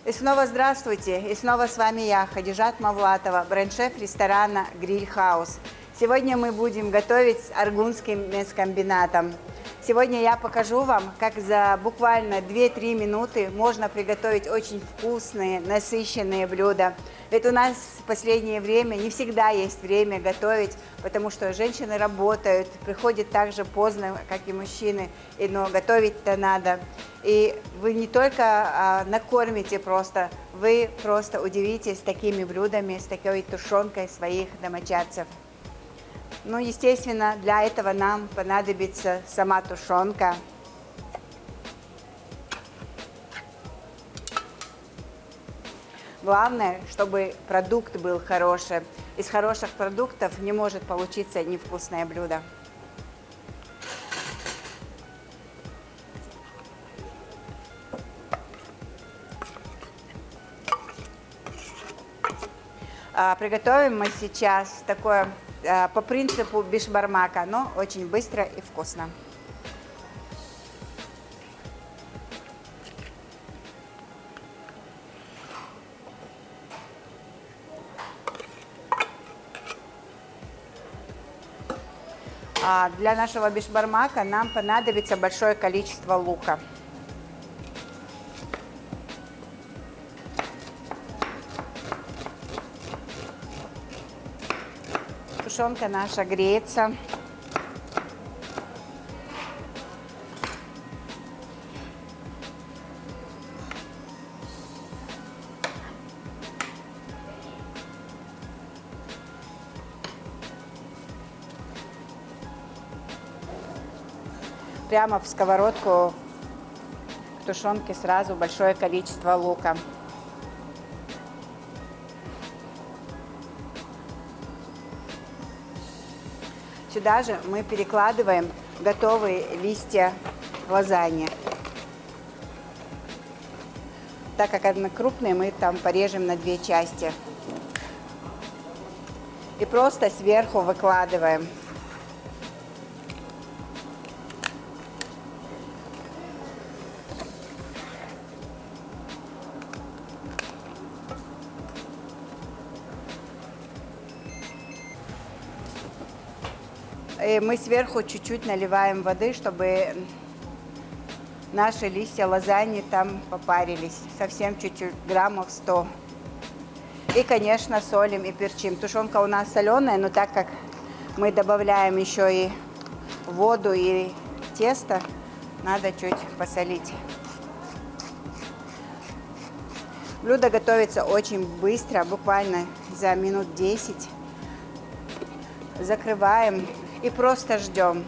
И снова здравствуйте, и снова с вами я, Хадижат Мавлатова, бренд-шеф ресторана «Гриль Хаус». Сегодня мы будем готовить с аргунским мясокомбинатом. Сегодня я покажу вам, как за буквально 2-3 минуты можно приготовить очень вкусные, насыщенные блюда. Ведь у нас в последнее время не всегда есть время готовить, потому что женщины работают, приходят так же поздно, как и мужчины, но готовить-то надо. И вы не только накормите просто, вы просто удивитесь такими блюдами, с такой тушенкой своих домочадцев. Ну, естественно, для этого нам понадобится сама тушенка. Главное, чтобы продукт был хороший. Из хороших продуктов не может получиться невкусное блюдо. Приготовим мы сейчас такое по принципу бишбармака, но очень быстро и вкусно. Для нашего бишбармака нам понадобится большое количество лука. Тушенка наша греется. Прямо в сковородку к тушенке сразу большое количество лука. Сюда же мы перекладываем готовые листья лазаньи. Так как они крупные, мы там порежем на 2 части. И просто сверху выкладываем. И мы сверху чуть-чуть наливаем воды, чтобы наши листья лазаньи там попарились. Совсем чуть-чуть, граммов 100. И, конечно, солим и перчим. Тушенка у нас соленая, но так как мы добавляем еще и воду и тесто, надо чуть посолить. Блюдо готовится очень быстро, буквально за минут 10. Закрываем и просто ждем.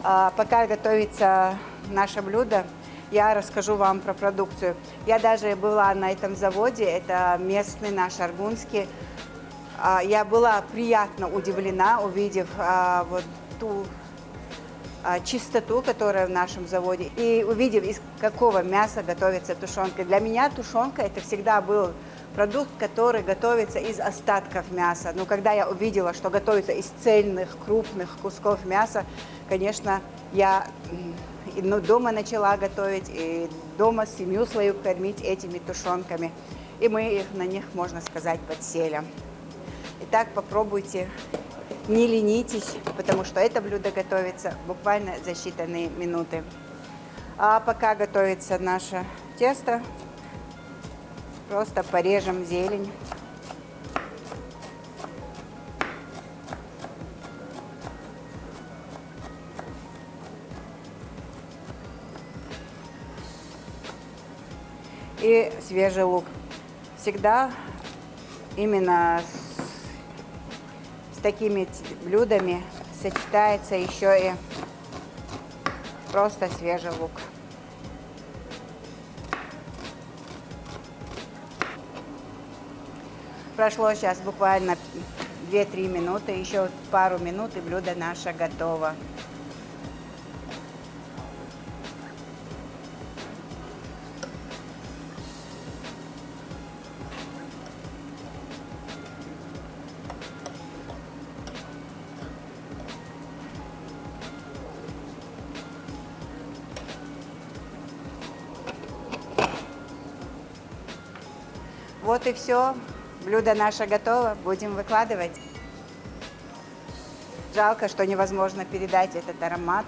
Пока готовится наше блюдо, я расскажу вам про продукцию. Я даже была на этом заводе, это местный наш аргунский. Я была приятно удивлена, увидев вот ту чистоту, которая в нашем заводе, и увидев, из какого мяса готовится тушенка. Для меня тушенка это всегда был продукт, который готовится из остатков мяса. Но когда я увидела, что готовится из цельных, крупных кусков мяса, конечно, я дома начала готовить, и дома семью свою кормить этими тушенками. И мы на них, можно сказать, подсели. Итак, попробуйте, не ленитесь, потому что это блюдо готовится буквально за считанные минуты. А пока готовится наше тесто, просто порежем зелень. И свежий лук. Всегда именно с такими блюдами сочетается еще и просто свежий лук. Прошло сейчас буквально 2-3 минуты, еще пару минут, и блюдо наше готово. Вот и все. Блюдо наше готово. Будем выкладывать. Жалко, что невозможно передать этот аромат.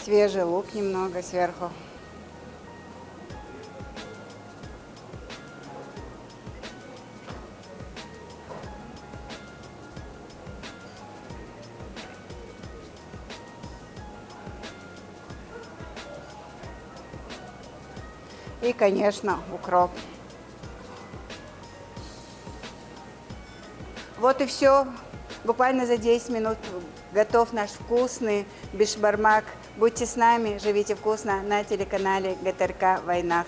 Свежий лук немного сверху. И, конечно, укроп. Вот и все. Буквально за 10 минут готов наш вкусный бишбармак. Будьте с нами, живите вкусно на телеканале ГТРК «Войнах».